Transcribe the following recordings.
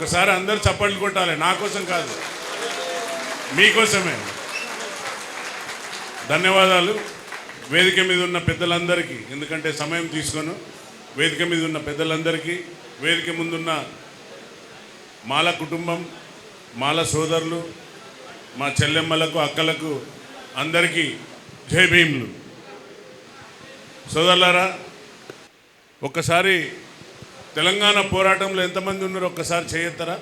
ఒకసారి అందరూ చప్పట్లు కొట్టాలి, నా కోసం కాదు, మీకోసమే. ధన్యవాదాలు వేదిక మీద ఉన్న పెద్దలందరికీ, ఎందుకంటే సమయం తీసుకొను. వేదిక మీద ఉన్న పెద్దలందరికీ, వేదిక ముందున్న మాల కుటుంబం, మాల సోదరులు, మా చెల్లెమ్మలకు, అక్కలకు అందరికీ జై భీములు. సోదరులారా, ఒక్కసారి తెలంగాణ పోరాటంలో ఎంతమంది ఉన్నారో ఒక్కసారి చేయొత్తరా?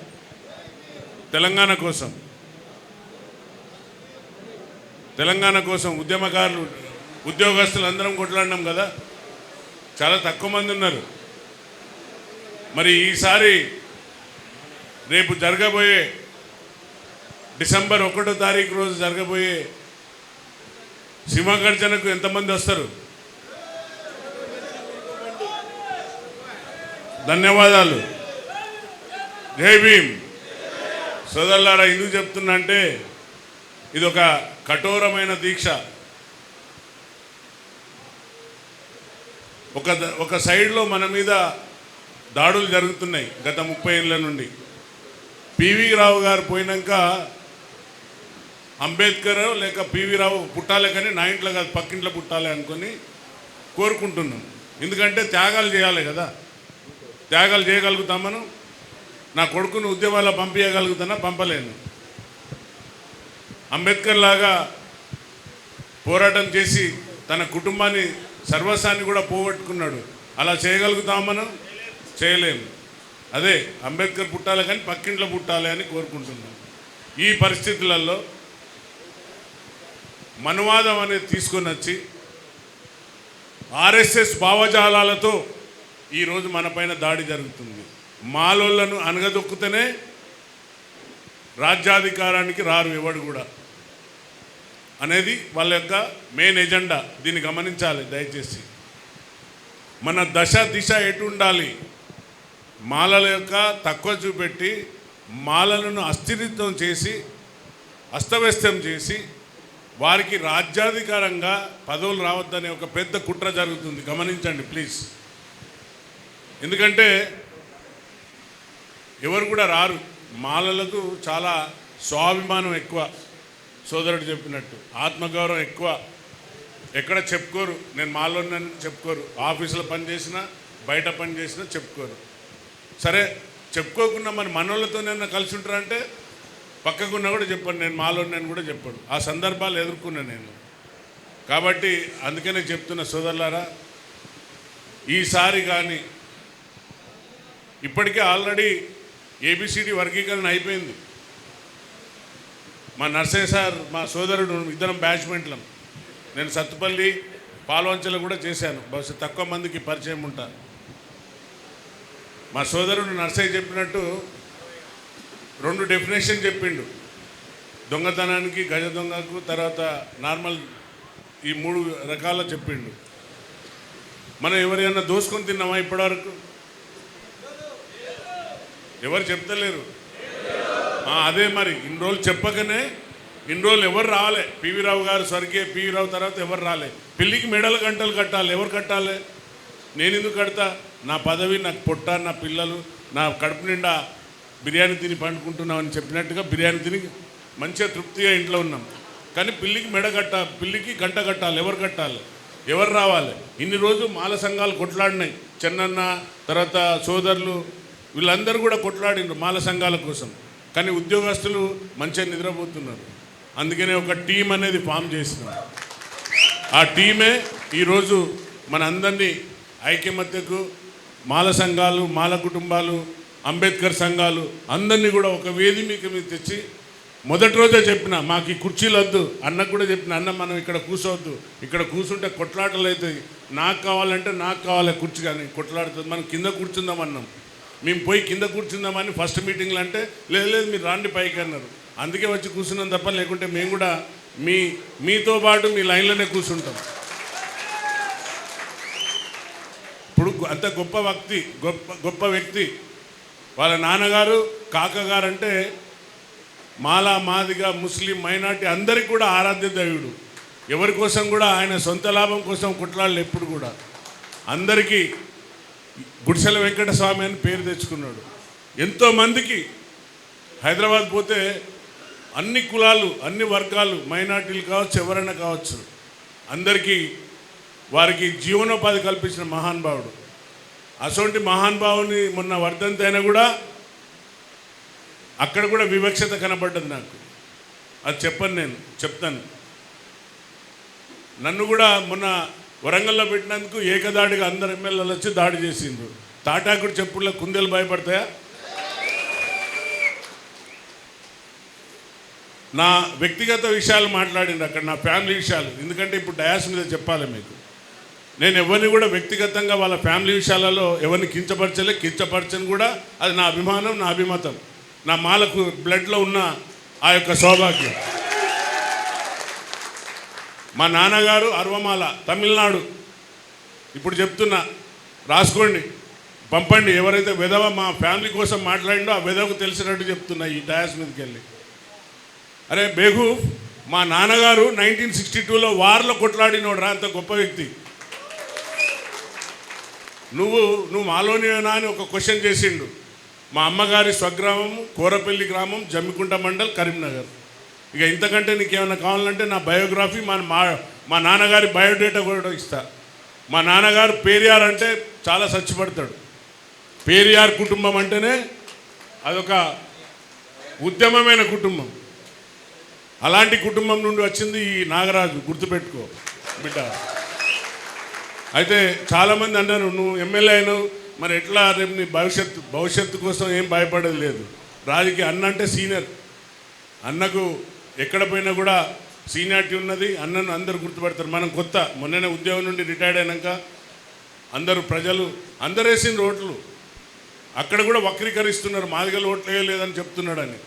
తెలంగాణ కోసం, తెలంగాణ కోసం ఉద్యమకారులు, ఉద్యోగస్తులు అందరం కొట్లాడినాం కదా, చాలా తక్కువ మంది ఉన్నారు. మరి ఈసారి రేపు జరగబోయే డిసెంబర్ 1వ తారీఖు రోజు జరగబోయే సింహగర్జనకు ఎంతమంది వస్తారు? ధన్యవాదాలు. జై భీమ్. సోదరులారా, ఎందుకు చెప్తున్నా అంటే ఇది ఒక కఠోరమైన దీక్ష. ఒక సైడ్లో మన మీద దాడులు జరుగుతున్నాయి గత 30 ఏళ్ళ నుండి. పివి రావు గారు పోయినాక అంబేద్కర్ లేక పివి రావు పుట్టాలి, కానీ నా ఇంట్లో కాదు పక్కింట్లో పుట్టాలి అనుకొని కోరుకుంటున్నాం. ఎందుకంటే త్యాగాలు చేయాలి కదా, త్యాగాలు చేయగలుగుతాం మనం. నా కొడుకును ఉద్యమాల్లో పంపించగలుగుతానా? పంపలేను. అంబేద్కర్ లాగా పోరాటం చేసి తన కుటుంబాన్ని, సర్వస్వాన్ని కూడా పోగొట్టుకున్నాడు. అలా చేయగలుగుతాం మనం? చేయలేము. అదే అంబేద్కర్ పుట్టాలి కానీ పక్కింట్లో పుట్టాలి అని కోరుకుంటున్నాం. ఈ పరిస్థితులలో మనువాదం అనేది తీసుకొని వచ్చి ఆర్ఎస్ఎస్ భావజాలాలతో ఈరోజు మన పైన దాడి జరుగుతుంది. మాలోళ్లను అనగదొక్కుతేనే రాజ్యాధికారానికి రారు ఎవడు కూడా అనేది వాళ్ళ యొక్క మెయిన్ ఎజెండా. దీన్ని గమనించాలి దయచేసి. మన దశ దిశ ఎటు ఉండాలి? మాలల యొక్క తక్కువ చూపెట్టి మాలలను అస్థిరితం చేసి, అస్తవ్యస్తం చేసి, వారికి రాజ్యాధికారంగా పదవులు రావద్దనే ఒక పెద్ద కుట్ర జరుగుతుంది. గమనించండి ప్లీజ్. ఎందుకంటే ఎవరు కూడా రారు. మాలలకు చాలా స్వాభిమానం ఎక్కువ, సోదరుడు చెప్పినట్టు ఆత్మగౌరవం ఎక్కువ. ఎక్కడ చెప్పుకోరు, నేను మాలోనని చెప్పుకోరు. ఆఫీసులో పని చేసినా, బయట పని చేసినా చెప్పుకోరు. సరే, చెప్పుకోకుండా మరి మనోళ్ళతోనైనా కలిసి ఉంటారంటే పక్కకున్నా కూడా చెప్పండి, నేను మాలోనని కూడా చెప్పాడు. ఆ సందర్భాలు ఎదుర్కొన్నా నేను. కాబట్టి అందుకనే చెప్తున్న సోదరులారా, ఈసారి కానీ ఇప్పటికే ఆల్రెడీ ఏబిసిడి వర్గీకరణ అయిపోయింది. మా నర్సయ్య సార్, మా సోదరుడు, ఇద్దరం బ్యాచ్మెంట్లం. నేను సత్తుపల్లి, పాల్వంచలు కూడా చేశాను. బహుశా తక్కువ మందికి పరిచయం ఉంటారు. మా సోదరుడు నర్సయ్య చెప్పినట్టు 2 డెఫినేషన్ చెప్పిండు. దొంగతనానికి, గజ దొంగకు, తర్వాత నార్మల్, ఈ 3 రకాల చెప్పిండు. మనం ఎవరైనా దోసుకొని తిన్నామా ఇప్పటివరకు? ఎవరు చెప్తలేరు. అదే మరి ఇన్ని రోజులు చెప్పకనే ఇన్ని రోజులు ఎవరు రాలే. పివి రావు గారు, స్వర్గీయ పివి రావు తర్వాత ఎవరు రాలే. పెళ్ళికి మెడలు గంటలు కట్టాలి. ఎవరు కట్టాలి? నేను ఎందుకు కడతా? నా పదవి, నాకు పొట్ట, నా పిల్లలు, నా కడుపు నిండా బిర్యానీ తిని పండుకుంటున్నామని చెప్పినట్టుగా బిర్యానీ తిని మంచిగా తృప్తిగా ఇంట్లో ఉన్నాం. కానీ పిల్లికి గంట కట్టాలి. ఎవరు కట్టాలి? ఎవరు రావాలి? ఇన్ని రోజు మాల సంఘాలు కొట్లాడినాయి. చెన్నన్న తర్వాత సోదరులు వీళ్ళందరూ కూడా కొట్లాడినారు మాల సంఘాల కోసం. కానీ ఉద్యోగస్తులు మంచిగా నిద్రపోతున్నారు. అందుకనే ఒక టీం అనేది ఫామ్ చేసినాం. ఆ టీమే ఈరోజు మన అందరినీ ఐక్యమత్యకు, మాల సంఘాలు, మాల కుటుంబాలు, అంబేద్కర్ సంఘాలు అందరినీ కూడా ఒక వేదిక మీద తెచ్చి, మొదటి రోజే చెప్పిన మాకు ఈ కుర్చీలు వద్దు, అన్నకు కూడా చెప్పిన, అన్న మనం ఇక్కడ కూర్చోవద్దు, ఇక్కడ కూర్చుంటే కొట్లాటలు అవుతాయి, నాకు కావాలంటే నాకు కావాలి కుర్చీ, కానీ కొట్లాడుతుంది, మనం కింద కూర్చుందామన్నాం. మేము పోయి కింద కూర్చుందామని ఫస్ట్ మీటింగ్లు అంటే లేదు మీరు రాండి పైకి అన్నారు. అందుకే వచ్చి కూర్చున్నాం తప్ప, లేకుంటే మేము కూడా మీతో పాటు మీ లైన్లోనే కూర్చుంటాం. ఇప్పుడు అంత గొప్ప వ్యక్తి వాళ్ళ నాన్నగారు, కాకగారు అంటే మాలా, మాదిగా, ముస్లిం, మైనార్టీ అందరికీ కూడా ఆరాధ్య దైవుడు. ఎవరి కోసం కూడా ఆయన సొంత లాభం కోసం కొట్లాడలే. ఎప్పుడు కూడా అందరికీ గుడిసెల వెంకటస్వామి అని పేరు తెచ్చుకున్నాడు. ఎంతోమందికి హైదరాబాద్ పోతే అన్ని కులాలు, అన్ని వర్గాలు, మైనార్టీలు కావచ్చు, ఎవరైనా కావచ్చు, అందరికీ వారికి జీవనోపాధి కల్పించిన మహానుభావుడు. అటువంటి మహానుభావుని మొన్న వర్ధంతి అయినా కూడా అక్కడ కూడా వివక్షత కనబడ్డది నాకు. అది చెప్పను, నేను చెప్తాను. నన్ను కూడా మొన్న వరంగల్లో పెట్టినందుకు ఏకదాడిగా అందరు ఎమ్మెల్యేలు వచ్చి దాడి చేసిండ్రు. తాటాకుడు చెప్పుల్లో కుందేలు భయపడతాయా? నా వ్యక్తిగత విషయాలు మాట్లాడింది అక్కడ, నా ఫ్యామిలీ విషయాలు. ఎందుకంటే ఇప్పుడు డయాస్ మీద చెప్పాలి మీకు. నేను ఎవరిని కూడా వ్యక్తిగతంగా వాళ్ళ ఫ్యామిలీ విషయాలలో ఎవరిని కించపరచని కూడా. అది నా అభిమానం, నా అభిమతం, నా మాలకు బ్లడ్లో ఉన్న ఆ యొక్క సౌభాగ్యం. మా నాన్నగారు అర్వమాల, తమిళనాడు. ఇప్పుడు చెప్తున్నా, రాసుకోండి, పంపండి. ఎవరైతే విధవ మా ఫ్యామిలీ కోసం మాట్లాడిండో ఆ విధవకు తెలిసినట్టు చెప్తున్నా ఈ డయాస్ మీదకి వెళ్ళి. అరే బేగు, మా నాన్నగారు 1962లో వార్లో కొట్లాడినోడు రా, అంత గొప్ప వ్యక్తి. నువ్వు మాలోనేనా అని ఒక క్వశ్చన్ చేసిండు. మా అమ్మగారి స్వగ్రామం కోరపల్లి గ్రామం, జమ్మికుంట మండల్, కరీంనగర్. ఇక ఇంతకంటే నీకేమైనా కావాలంటే నా బయోగ్రఫీ, మా నాన్నగారి బయోడేటా కూడా ఇస్తా. మా నాన్నగారు పేరియార్ అంటే చాలా చచ్చిపడతాడు. పేరియార్ కుటుంబం అంటేనే అదొక ఉద్యమమైన కుటుంబం. అలాంటి కుటుంబం నుండి వచ్చింది ఈ నాగరాజు, గుర్తుపెట్టుకో బిడ్డ. అయితే చాలామంది అన్నారు, నువ్వు ఎమ్మెల్యే అయినావు, మరి ఎట్లా రేపు నీ భవిష్యత్తు కోసం ఏం భయపడేది లేదు. రాజకీయ అన్న అంటే సీనియర్, అన్నకు ఎక్కడ పోయినా కూడా సీనియారిటీ ఉన్నది. అన్నను అందరు గుర్తుపడతారు. మనం కొత్త, మొన్ననే ఉద్యోగం నుండి రిటైర్డ్ అయినాక ప్రజలు అందరు వేసిన ఓట్లు అక్కడ కూడా వక్రీకరిస్తున్నారు. మాదిగలు ఓట్లు వేయలేదని చెప్తున్నాడని.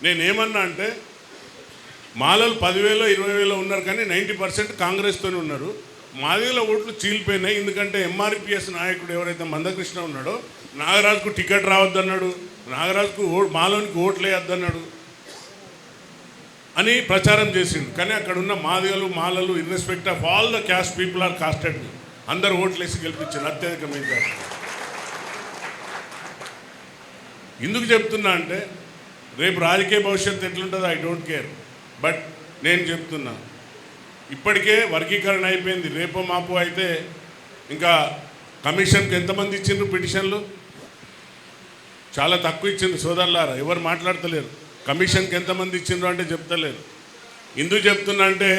నేనేమన్నా అంటే, మాలలు 10,000 20,000 ఉన్నారు, కానీ 90% కాంగ్రెస్తోనే ఉన్నారు. మాదిగల ఓట్లు చీలిపోయినాయి. ఎందుకంటే ఎంఆర్పిఎస్ నాయకుడు ఎవరైతే మందకృష్ణ ఉన్నాడో, నాగరాజుకు టికెట్ రావద్దన్నాడు, నాగరాజుకు మాలోనికి ఓట్లు వేయొద్దన్నాడు అని ప్రచారం చేసిండు. కానీ అక్కడ ఉన్న మాదిగలు, మాలలు, irrespective of all the caste people are casted. అందరు ఓట్లు వేసి గెలిపించారు అత్యధిక మెజారిటీ. ఎందుకు చెప్తున్నా అంటే, రేపు రాజకీయ భవిష్యత్తు ఎట్లుంటుందో ఐ డోంట్ కేర్. బట్ నేను చెప్తున్నా, ఇప్పటికే వర్గీకరణ అయిపోయింది. రేపో మాపో అయితే ఇంకా కమిషన్కి ఎంతమంది ఇచ్చిండ్రు పిటిషన్లు? చాలా తక్కువ ఇచ్చిండ్రు సోదరులారా, ఎవరు మాట్లాడతలేరు. కమిషన్కి ఎంతమంది ఇచ్చిండ్రు అంటే చెప్తలేరు. ఎందుకు చెప్తున్నా అంటే,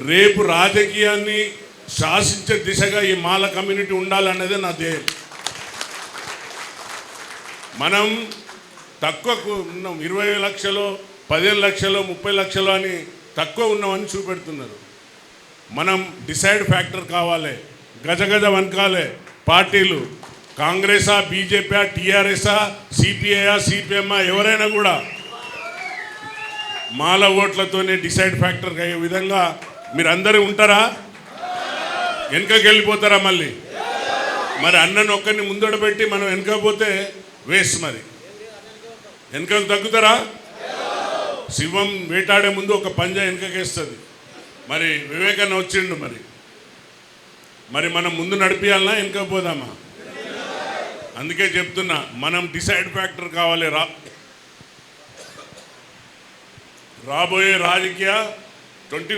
రేపు రాజకీయాన్ని శాసించే దిశగా ఈ మాల కమ్యూనిటీ ఉండాలన్నదే నా ధ్యేయం. మనం తక్కువ ఉన్నాం, 20 లక్షలు, 15 లక్షలు, 30 లక్షలు అని తక్కువ ఉన్నామని చూపెడుతున్నారు. మనం డిసైడ్ ఫ్యాక్టర్ కావాలి. గజగజ వనకాలే పార్టీలు, కాంగ్రెసా, బీజేపీ, టీఆర్ఎస్ఆ, సిపిఐ, సిపిఎం, ఎవరైనా కూడా మాల ఓట్లతోనే డిసైడ్ ఫ్యాక్టర్ అయ్యే విధంగా మీరందరూ ఉంటారా? వెనుకకి వెళ్ళిపోతారా? మరి అన్నను ఒక్కరిని ముందడ పెట్టి మనం వెనుకపోతే వేస్ట్. మరి వెనుకకు తగ్గుతారా? శివం వేటాడే ముందు ఒక పంజా వెనుకకేస్తుంది. మరి వివేకానంద వచ్చిండు, మరి మనం ముందు నడిపియాలన్నా వెనుకపోదామా? అందుకే చెప్తున్నా, మనం డిసైడ్ ఫ్యాక్టర్ కావాలి. రాబోయే రాజకీయ 20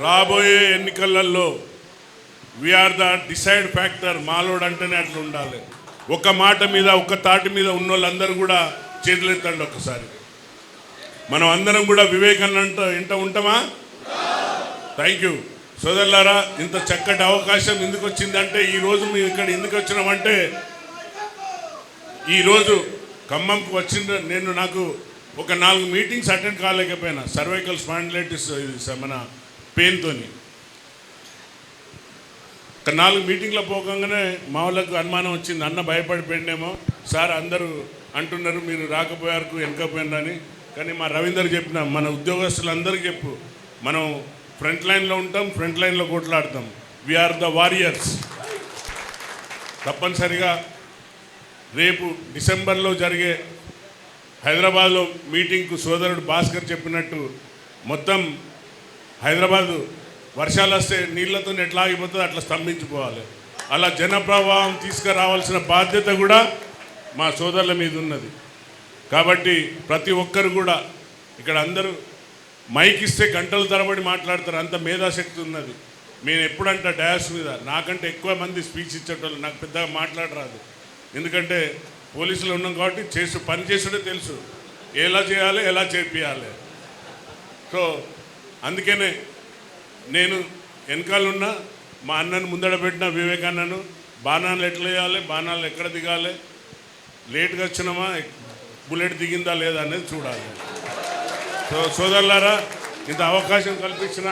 రాబోయే ఎన్నికలలో వీఆర్ ద డిసైడ్ ఫ్యాక్టర్. మాలోడ్ అంటేనే అట్లా ఉండాలి. ఒక మాట మీద, ఒక తాటి మీద ఉన్న వాళ్ళందరూ కూడా చేతులెత్తండి ఒక్కసారి. మనం అందరం కూడా వివేకానంద ఇంట ఉంటామా? థ్యాంక్ యూ సోదరులారా. ఇంత చక్కటి అవకాశం ఎందుకు వచ్చిందంటే, ఈరోజు మేము ఇక్కడ ఎందుకు వచ్చినామంటే, ఈరోజు ఖమ్మంకు వచ్చింది. నాకు ఒక 4 మీటింగ్స్ అటెండ్ కాలేకపోయినా, సర్వైకల్ స్పాండిలైటిస్ మన పెయిన్తోని. ఒక 4 మీటింగ్లో పోగానే మా వాళ్ళకు అనుమానం వచ్చింది, అన్న భయపడిపోయిండేమో సార్, అందరూ అంటున్నారు మీరు రాకపోయారు వెనకపోయినని. కానీ మా రవీందర్ చెప్పిన, మన ఉద్యోగస్తులందరికీ చెప్పు, మనం ఫ్రంట్ లైన్లో ఉంటాం, ఫ్రంట్ లైన్లో కొట్లాడతాం. We are the warriors. తప్పనిసరిగా రేపు డిసెంబర్లో జరిగే హైదరాబాద్లో మీటింగ్కు సోదరుడు భాస్కర్ చెప్పినట్టు మొత్తం హైదరాబాదు వర్షాలు వస్తే నీళ్లతో ఎట్లా ఆగిపోతుందో అట్లా స్తంభించిపోవాలి. అలా జనప్రవాహం తీసుకురావాల్సిన బాధ్యత కూడా మా సోదరుల మీద ఉన్నది. కాబట్టి ప్రతి ఒక్కరు కూడా ఇక్కడ అందరూ మైక్ ఇస్తే గంటల తరబడి మాట్లాడతారు, అంత మేధాశక్తి ఉన్నది. నేను ఎప్పుడంట డాష్ మీద నాకంటే ఎక్కువ మంది స్పీచ్ ఇచ్చేటోళ్ళు, నాకు పెద్దగా మాట్లాడరాదు. ఎందుకంటే పోలీసులు ఉన్నాం కాబట్టి పని చేసుడే తెలుసు, ఎలా చేయాలి ఎలా చేపియాలి. సో అందుకనే నేను వెనకాలన్న మా అన్నను ముందడ పెట్టిన వివేకాన్నను, బాణాలు ఎట్లా వేయాలి, బాణాలు ఎక్కడ దిగాలి, లేట్గా వచ్చినామా బుల్లెట్ దిగిందా లేదా అనేది చూడాలి. సో సోదరులారా, ఇంత అవకాశం కల్పించిన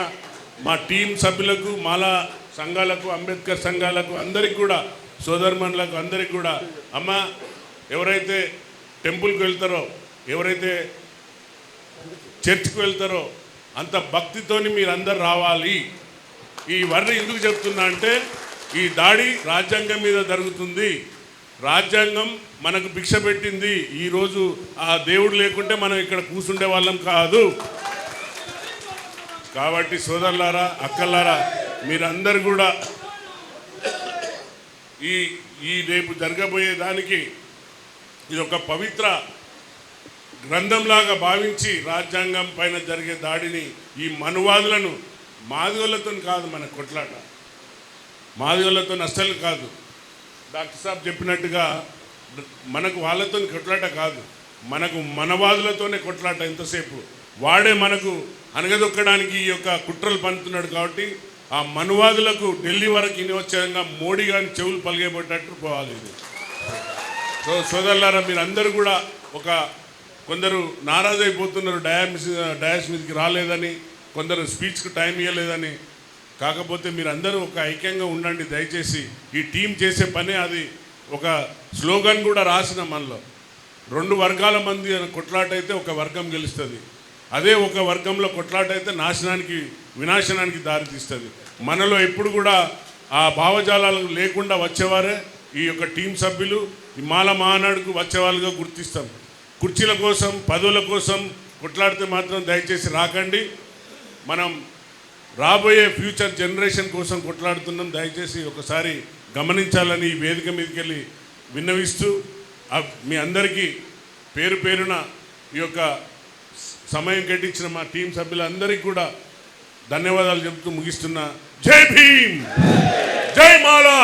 మా టీం సభ్యులకు, మాలా సంఘాలకు, అంబేద్కర్ సంఘాలకు అందరికి కూడా, సోదరుమణులకు అందరికి కూడా, అమ్మ ఎవరైతే టెంపుల్కి వెళ్తారో, ఎవరైతే చర్చ్కి వెళ్తారో అంత భక్తితోని మీరందరూ రావాలి. ఈ వర్ణ ఎందుకు చెప్తున్నా అంటే, ఈ దాడి రాజ్యాంగం మీద జరుగుతుంది. రాజ్యాంగం మనకు భిక్ష పెట్టింది. ఈరోజు ఆ దేవుడు లేకుంటే మనం ఇక్కడ కూర్చుండే వాళ్ళం కాదు. కాబట్టి సోదరులారా, అక్కలారా, మీరందరూ కూడా ఈ రేపు జరగబోయే దానికి ఇది ఒక పవిత్ర గ్రంథంలాగా భావించి రాజ్యాంగం పైన జరిగే దాడిని, ఈ మనువాదులను, మాదిగోళ్ళతో కాదు మన కొట్లాట, మాదిగోళ్ళతో అస్సలు కాదు. డాక్టర్ సాబ్ చెప్పినట్టుగా మనకు వాళ్ళతో కొట్లాట కాదు, మనకు మనవాదులతోనే కొట్లాట. ఎంతసేపు వాడే మనకు అనగదొక్కడానికి ఈ యొక్క కుట్రలు పన్నుతున్నాడు. కాబట్టి ఆ మనువాదులకు ఢిల్లీ వరకు వినియోగంగా మోడీ గారిని చెవులు పలిగేపట్టేట్టు పోవాలి ఇది. సో సోదరులారా, మీరందరూ కూడా కొందరు నారాజు అయిపోతున్నారు, డయాస్ మీదకి రాలేదని, కొందరు స్పీచ్కి టైం ఇవ్వలేదని. కాకపోతే మీరందరూ ఒక ఐక్యంగా ఉండండి దయచేసి. ఈ టీం చేసే పనే అది. ఒక స్లోగన్ కూడా రాసిన మనలో, 2 వర్గాల మంది కొట్లాట అయితే ఒక వర్గం గెలుస్తుంది, అదే ఒక వర్గంలో కొట్లాట అయితే వినాశనానికి దారితీస్తుంది. మనలో ఎప్పుడు కూడా ఆ భావజాలాలు లేకుండా వచ్చేవారే ఈ యొక్క టీం సభ్యులు. ఈ మాల మహానాడుకు వచ్చేవాళ్ళుగా గుర్తిస్తాం. కుర్చీల కోసం, పదవుల కోసం కొట్లాడితే మాత్రం దయచేసి రాకండి. మనం రాబోయే ఫ్యూచర్ జనరేషన్ కోసం కొట్లాడుతున్నాం. దయచేసి ఒకసారి గమనించాలని ఈ వేదిక మీదకి వెళ్ళి విన్నవిస్తూ, మీ అందరికీ పేరు పేరున ఈ యొక్క సమయం కేటాయించిన మా టీం సభ్యులందరికీ కూడా ధన్యవాదాలు చెబుతూ ముగిస్తున్నా. జై భీమ్, జై మాలా.